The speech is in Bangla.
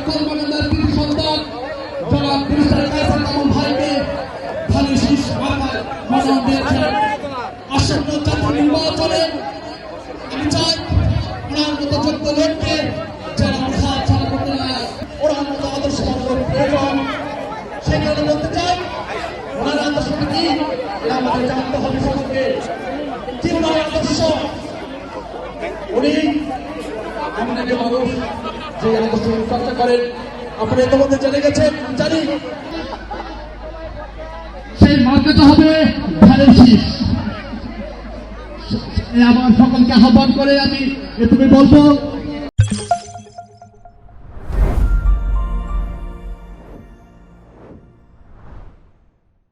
কলমাকান্দার কৃতি সন্তান জনাব মিনিস্টার কায়সার মামুন ভাইকে খালি শীষ মাথায় মনোনয়ন দিয়েছেন। আসন্ন জাতীয় নির্বাচনে আমি চাই ওনার মতো যোগ্য লোককে যারা হাত ছাড়া করতে নেয়, ওনার মতো আদর্শ প্রয়োজন। সেই কারণে বলতে চাই ওনার আদর্শটা কি আমাদের জানতে হবে সকলকে। কি ওনার আদর্শ? উনি এমন একটি মানুষ যে আদর্শ চর্চা করেন, আপনারা ইতিমধ্যে জেনে গেছেন। জানি সেই মার্কেটে হবে ধানের শীষ। আমার সকলকে আহ্বান করে আমি এটুকুই বলবো,